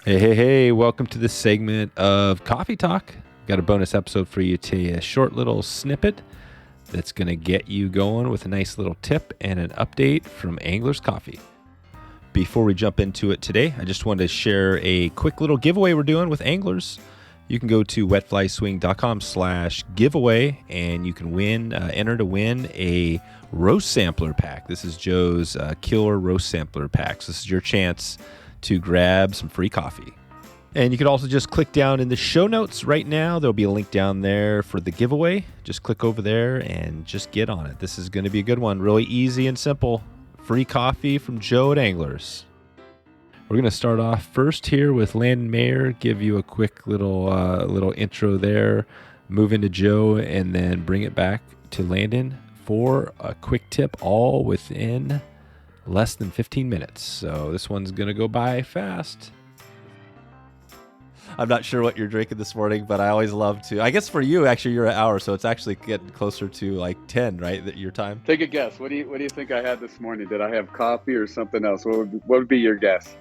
Hey, welcome to this segment of Coffee Talk. Got a bonus episode for you today, a short little snippet that's going to get you going with a nice little tip and an update from Angler's Coffee. Before we jump into it today, I just wanted to share a quick little giveaway we're doing with anglers. You can go to wetflyswing.com/giveaway and you can enter to win a roast sampler pack. This is Joe's killer roast sampler pack. So this is your chance to grab some free coffee. And you can also just click down in the show notes right now. There'll be a link down there for the giveaway. Just click over there and just get on it. This is going to be a good one. Really easy and simple. Free coffee from Joe at Anglers. We're going to start off first here with Landon Mayer. Give you a quick little intro there. Move into Joe and then bring it back to Landon for a quick tip, all within less than 15 minutes. So this one's going to go by fast. I'm not sure what you're drinking this morning, but I always love to. I guess for you, actually, you're an hour, so it's actually getting closer to like 10, right? Your time. Take a guess. What do you think I had this morning? Did I have coffee or something else? What would be your guess?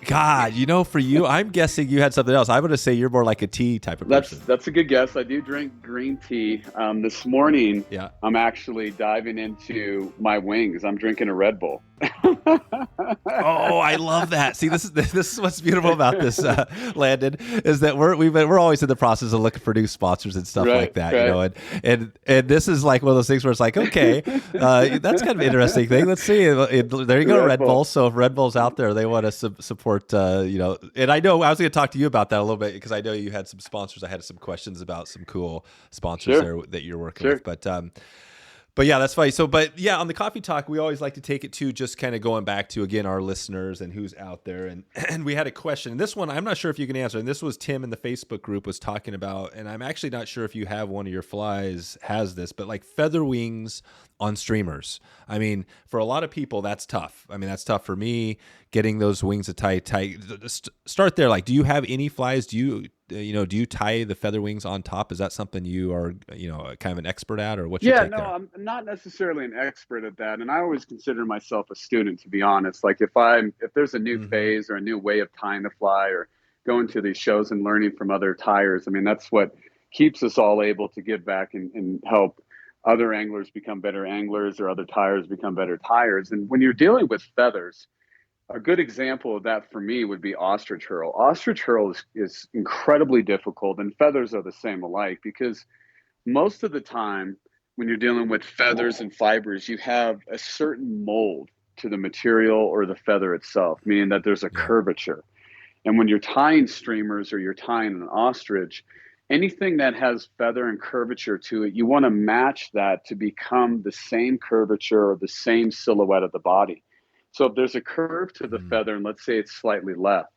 God, for you, I'm guessing you had something else. I'm going to say you're more like a tea type of person. That's a good guess. I do drink green tea. This morning, yeah. I'm actually diving into my wings. I'm drinking a Red Bull. Oh, I love that. See, this is what's beautiful about this, Landon, is that we're always in the process of looking for new sponsors and stuff like that, right. And this is like one of those things where it's like, okay, that's kind of an interesting thing. Let's see. There you go, Red Bull. So if Red Bull's out there, they want to support, and I know I was going to talk to you about that a little bit because I know you had some sponsors. I had some questions about some cool sponsors there that you're working with, But yeah, that's funny. So, but yeah, on the Coffee Talk, we always like to take it to just kind of going back to, again, our listeners and who's out there. And we had a question. And this one, I'm not sure if you can answer. And this was Tim in the Facebook group was talking about, and I'm actually not sure if you have one of your flies has this, but like feather wings on streamers. I mean, for a lot of people, that's tough. I mean, that's tough for me, getting those wings tight. Start there. Like, do you have any flies? Do you tie the feather wings on top? Is that something you are, kind of an expert at, or what's your take there? I'm not necessarily an expert at that. And I always consider myself a student, to be honest. Like if there's a new phase or a new way of tying the fly or going to these shows and learning from other tyers, I mean, that's what keeps us all able to give back and help other anglers become better anglers or other tyers become better tyers. And when you're dealing with feathers, a good example of that for me would be ostrich hurl. Ostrich hurl is incredibly difficult, and feathers are the same alike, because most of the time when you're dealing with feathers and fibers, you have a certain mold to the material or the feather itself, meaning that there's a curvature. And when you're tying streamers or you're tying an ostrich, anything that has feather and curvature to it, you want to match that to become the same curvature or the same silhouette of the body. So if there's a curve to the feather, and let's say it's slightly left,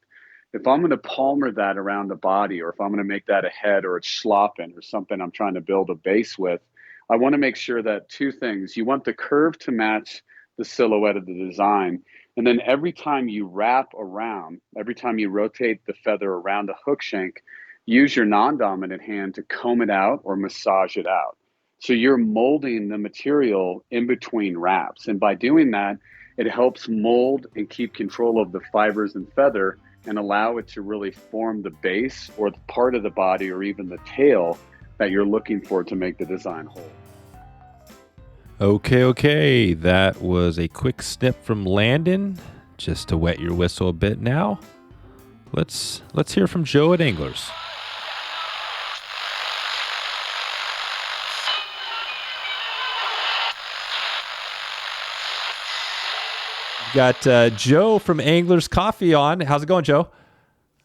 if I'm going to palmer that around the body, or if I'm going to make that a head or a schloppen or something I'm trying to build a base with, I want to make sure that two things. You want the curve to match the silhouette of the design. And then every time you wrap around, every time you rotate the feather around the hook shank, use your non-dominant hand to comb it out or massage it out. So you're molding the material in between wraps. And by doing that, it helps mold and keep control of the fibers and feather and allow it to really form the base or the part of the body or even the tail that you're looking for to make the design whole. Okay. That was a quick snip from Landon, just to wet your whistle a bit now. Let's hear from Joe at Anglers. Got Joe from Anglers Coffee on. How's it going, Joe?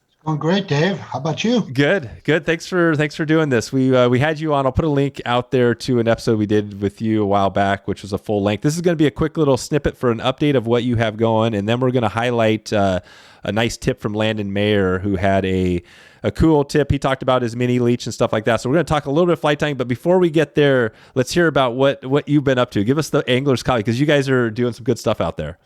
It's going great, Dave. How about you? Good. Thanks for doing this. We had you on. I'll put a link out there to an episode we did with you a while back, which was a full length. This is going to be a quick little snippet for an update of what you have going, and then we're going to highlight a nice tip from Landon Mayer, who had a cool tip. He talked about his mini leech and stuff like that. So we're going to talk a little bit of flight tying, but before we get there, let's hear about what you've been up to. Give us the Anglers Coffee, because you guys are doing some good stuff out there.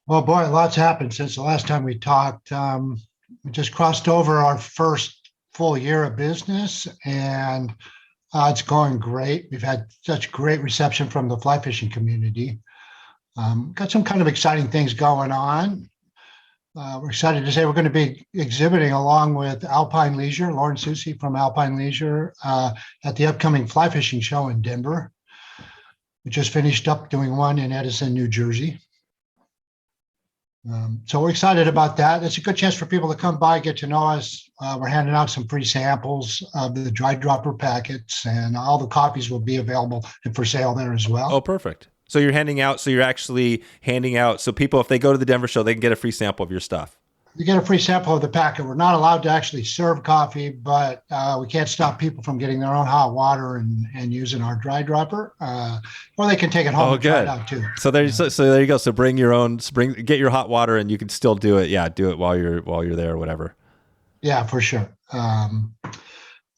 Well, boy, lots happened since the last time we talked. We just crossed over our first full year of business, and it's going great. We've had such great reception from the fly fishing community. Got some kind of exciting things going on. we're excited to say we're going to be exhibiting along with Alpine Leisure, Lauren Susie from Alpine Leisure, at the upcoming fly fishing show in Denver. We just finished up doing one in Edison, New Jersey. So we're excited about that. It's a good chance for people to come by, get to know us. We're handing out some free samples of the dry dropper packets, and all the copies will be available and for sale there as well. Oh, perfect. So you're actually handing out, so people, if they go to the Denver show, they can get a free sample of your stuff. You get a free sample of the packet. We're not allowed to actually serve coffee, but we can't stop people from getting their own hot water and using our dry dropper. Or they can take it home and try it out too. So there, so there you go. So bring your own, get your hot water, and you can still do it. Yeah, do it while you're there or whatever. Yeah, for sure.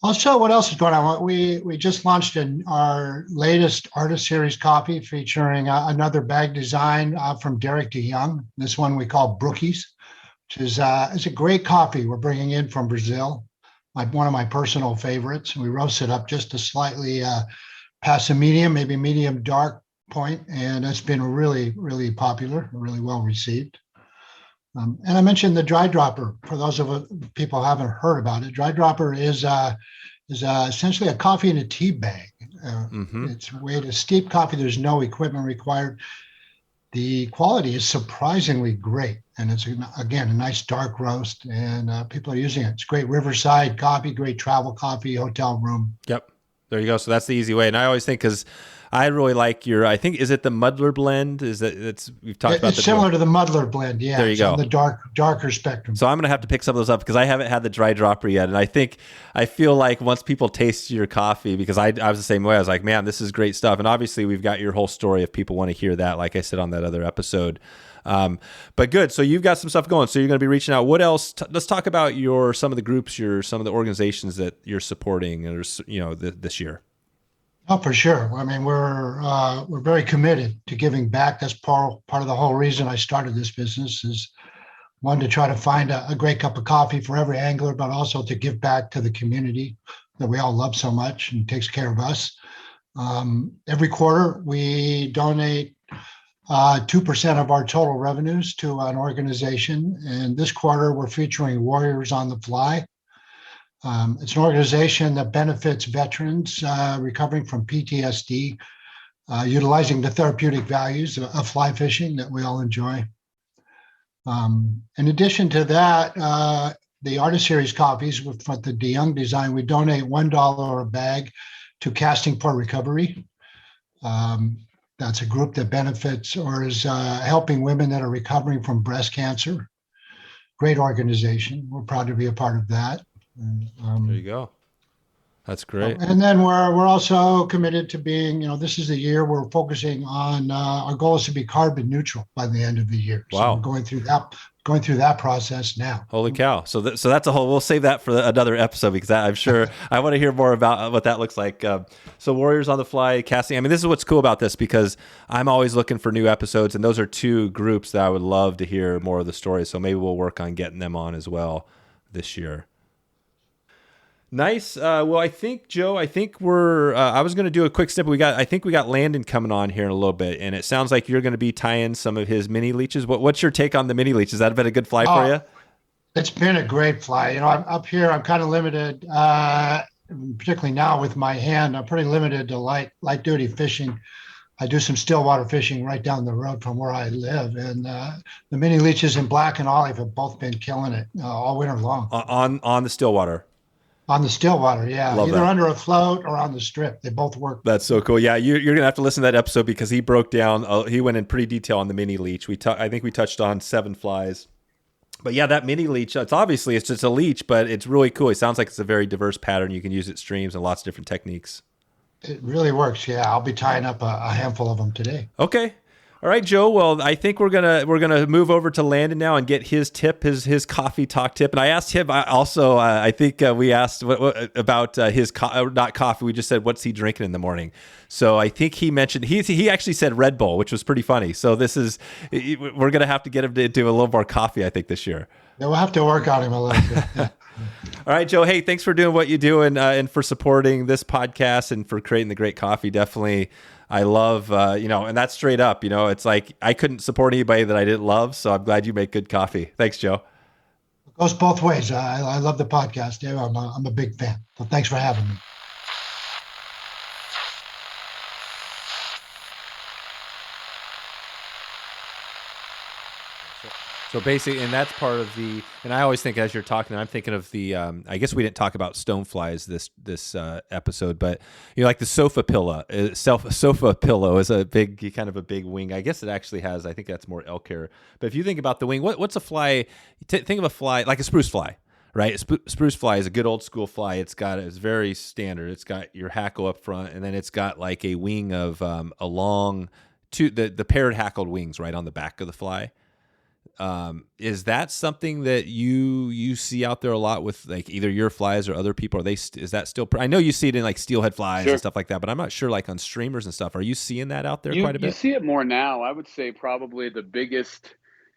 Also, what else is going on? We just launched our latest Artist Series coffee featuring another bag design from Derek DeYoung. This one we call Brookies, which is a great coffee we're bringing in from Brazil. One of my personal favorites. We roast it up just a slightly past a medium, maybe medium dark point, and it's been really, really popular, really well received. And I mentioned the dry dropper. For those of people who haven't heard about it, dry dropper is essentially a coffee in a tea bag. It's a way to steep coffee. There's no equipment required. The quality is surprisingly great, and it's again a nice dark roast, and people are using it. It's great riverside coffee, great travel coffee, hotel room. Yep, there you go. So that's the easy way. And I always think, because I really like I think, is it the Muddler blend? We've talked about it's similar to the Muddler blend. Yeah, there you go. On the darker spectrum. So I'm gonna have to pick some of those up because I haven't had the dry dropper yet, and I feel like once people taste your coffee, because I was the same way. I was like, man, this is great stuff. And obviously we've got your whole story if people want to hear that, like I said on that other episode. But good. So you've got some stuff going. So you're going to be reaching out. What else? Let's talk about some of the groups, some of the organizations that you're supporting, this year. Oh, for sure. I mean, we're very committed to giving back. That's part of the whole reason I started this business, is one, to try to find a great cup of coffee for every angler, but also to give back to the community that we all love so much and takes care of us. Every quarter, we donate 2% of our total revenues to an organization. And this quarter, we're featuring Warriors on the Fly. It's an organization that benefits veterans recovering from PTSD, utilizing the therapeutic values of fly fishing that we all enjoy. In addition to that, the Artist Series coffees with the DeYoung design, we donate $1 a bag to Casting for Recovery. That's a group that benefits or is helping women that are recovering from breast cancer. Great organization. We're proud to be a part of that. There you go. That's great. And then we're also committed to being, this is the year we're focusing on. Our goal is to be carbon neutral by the end of the year. Wow. So we're going through that process now. Holy cow! So that's a whole. We'll save that for another episode, because I'm sure I want to hear more about what that looks like. So Warriors on the Fly, casting. I mean, this is what's cool about this, because I'm always looking for new episodes, and those are two groups that I would love to hear more of the stories. So maybe we'll work on getting them on as well this year. Nice. Well, I think, Joe, we're, I was going to do a quick snip. I think we got Landon coming on here in a little bit, and it sounds like you're going to be tying some of his mini leeches. What's your take on the mini leech? Has that been a good fly for you? It's been a great fly. I'm up here. I'm kind of limited, particularly now with my hand. I'm pretty limited to light duty fishing. I do some stillwater fishing right down the road from where I live, and the mini leeches in black and olive have both been killing it all winter long. On the stillwater. On the stillwater, yeah. Love Either that. under a float or on the strip. They both work. That's so cool. Yeah, you're going to have to listen to that episode, because he broke down, he went in pretty detail on the mini leech. I think we touched on 7 flies. But yeah, that mini leech, it's just a leech, but it's really cool. It sounds like it's a very diverse pattern. You can use it streams and lots of different techniques. It really works, yeah. I'll be tying up a handful of them today. Okay. All right, Joe. Well, I think we're gonna move over to Landon now and get his tip, his coffee talk tip. And I asked him also. I think we asked what about his not coffee. We just said, what's he drinking in the morning. So I think he mentioned he actually said Red Bull, which was pretty funny. So we're gonna have to get him to do a little more coffee, I think, this year. Yeah, we'll have to work on him a little bit. Yeah. All right, Joe. Hey, thanks for doing what you do and for supporting this podcast and for creating the great coffee. Definitely, I love and that's straight up. It's like I couldn't support anybody that I didn't love. So I'm glad you make good coffee. Thanks, Joe. It goes both ways. I love the podcast. Yeah, I'm a big fan. So thanks for having me. So basically, and that's part of and I always think as you're talking, I'm thinking of I guess we didn't talk about stoneflies this episode, but like the sofa pillow, sofa pillow is a big wing. I guess it actually has, I think that's more elk hair. But if you think about the wing, what's a fly? Think of a fly like a spruce fly, right? A spruce fly is a good old school fly. It's very standard. It's got your hackle up front, and then it's got like a wing of the paired hackled wings right on the back of the fly. Is that something that you see out there a lot with like either your flies or other people? Is that still? I know you see it in like steelhead flies Sure. and stuff like that, but I'm not sure like on streamers and stuff. Are you seeing that out there quite a bit? You see it more now. I would say probably the biggest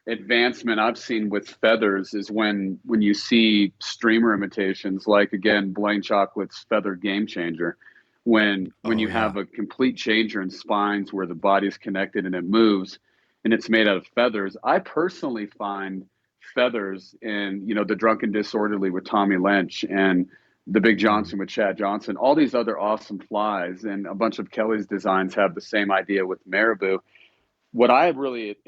advancement I've seen with feathers is when you see streamer imitations, like again, Blaine Chocolate's Feather Game Changer. When you have a complete changer in spines where the body's connected and it moves, and it's made out of feathers. I personally find feathers in, The Drunken Disorderly with Tommy Lynch and The Big Johnson with Chad Johnson, all these other awesome flies, and a bunch of Kelly's designs have the same idea with Marabou. What I really,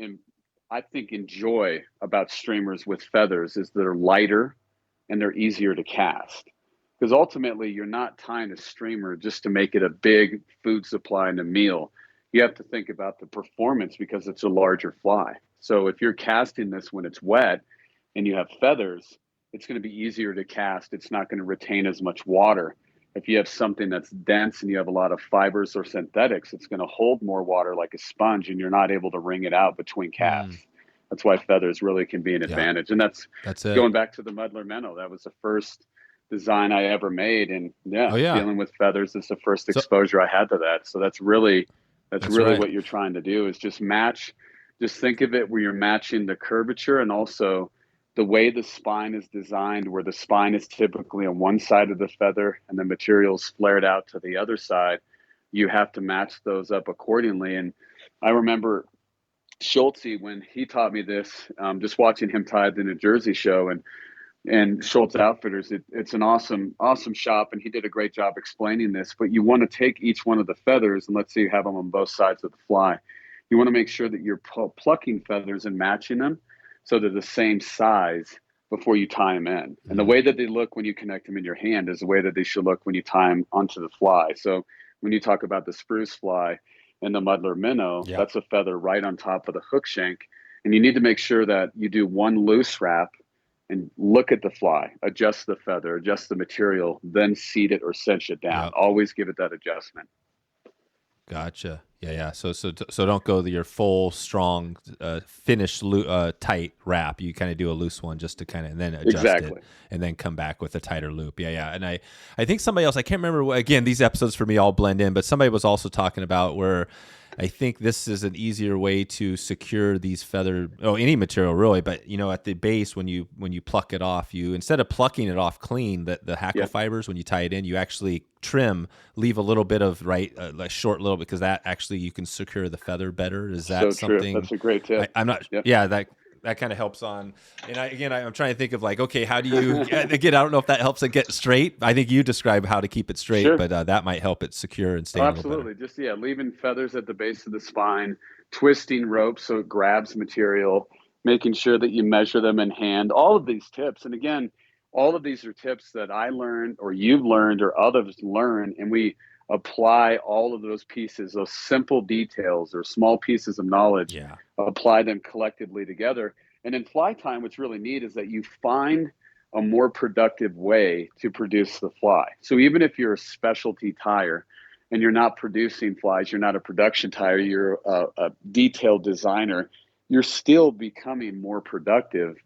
I think, enjoy about streamers with feathers is they're lighter and they're easier to cast. Because ultimately, you're not tying a streamer just to make it a big food supply and a meal. You have to think about the performance because it's a larger fly. So if you're casting this when it's wet and you have feathers, it's going to be easier to cast. It's not going to retain as much water. If you have something that's dense and you have a lot of fibers or synthetics, it's going to hold more water like a sponge, and you're not able to wring it out between casts. That's why feathers really can be an advantage. And that's it. Going back to the Muddler Minnow. That was the first design I ever made. And dealing with feathers is the first exposure I had to that. So that's really right. What you're trying to do is just think of it where you're matching the curvature and also the way the spine is designed, where the spine is typically on one side of the feather and the material's flared out to the other side. You have to match those up accordingly. And I remember Schultze, when he taught me this, just watching him tie at the New Jersey show, and Schultz Outfitters, it's an awesome shop, and he did a great job explaining this. But you want to take each one of the feathers, and let's say you have them on both sides of the fly. You want to make sure that you're plucking feathers and matching them so they're the same size before you tie them in. And the way that they look when you connect them in your hand is the way that they should look when you tie them onto the fly. So when you talk about the spruce fly and the Muddler Minnow, that's a feather right on top of the hook shank. And you need to make sure that you do one loose wrap and look at the fly, adjust the feather, adjust the material, then seat it or cinch it down. Always give it that adjustment. Gotcha. Yeah. So don't go your full strong finished tight wrap. You kind of do a loose one just to kind of and then adjust it and then come back with a tighter loop. Yeah. And I think somebody else, I can't remember. Again, these episodes for me all blend in, but somebody was also talking about where I think this is an easier way to secure these any material really, but at the base when you pluck it off, you instead of plucking it off clean, the hackle fibers, when you tie it in, you actually leave a little bit of like short little, because that actually you can secure the feather better. Is that something? True. That's a great tip. I'm not. Yep. Yeah, that kind of helps on. And I'm trying to think of like, okay, how do you again? I don't know if that helps it get straight. I think you describe how to keep it straight, but that might help it secure and stay. Oh, absolutely. Just leaving feathers at the base of the spine, twisting rope so it grabs material, making sure that you measure them in hand. All of these tips, and again, all of these are tips that I learned, or you've learned, or others learn, and we apply all of those pieces, those simple details or small pieces of knowledge, apply them collectively together. And in fly time, what's really neat is that you find a more productive way to produce the fly. So even if you're a specialty tire and you're not producing flies, you're not a production tire, you're a detailed designer, you're still becoming more productive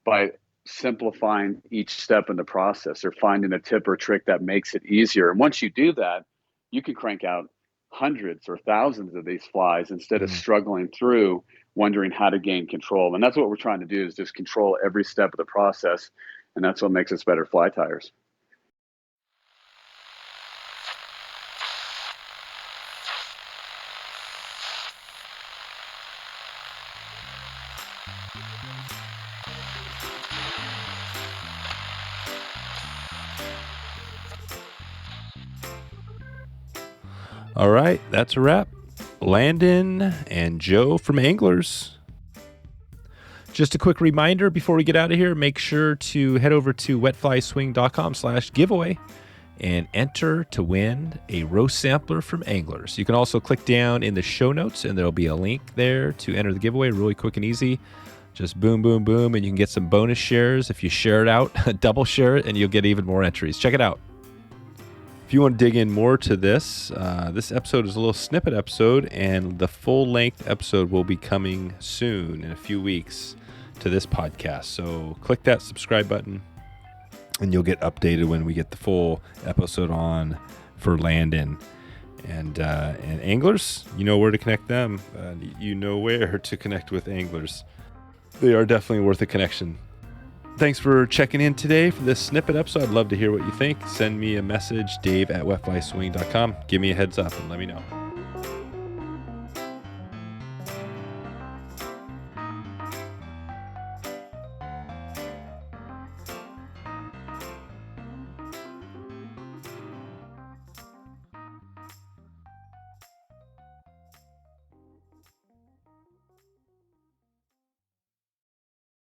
by simplifying each step in the process or finding a tip or trick that makes it easier. And once you do that, you can crank out hundreds or thousands of these flies instead of struggling through wondering how to gain control. And that's what we're trying to do, is just control every step of the process And that's what makes us better fly tyers. All right, that's a wrap. Landon and Joe from Anglers. Just a quick reminder before we get out of here, make sure to head over to wetflyswing.com/giveaway and enter to win a roast sampler from Anglers. You can also click down in the show notes and there'll be a link there to enter the giveaway. Really quick and easy. Just boom, boom, boom, and you can get some bonus shares. If you share it out, double share it, and you'll get even more entries. Check it out. If you want to dig in more to this, this episode is a little snippet episode, and the full-length episode will be coming soon in a few weeks to this podcast. So click that subscribe button, and you'll get updated when we get the full episode on for Landon. And Anglers, you know where to connect them. You know where to connect with Anglers. They are definitely worth a connection. Thanks for checking in today for this snippet episode. I'd love to hear what you think. Send me a message, dave@wetflyswing.com. Give me a heads up and let me know.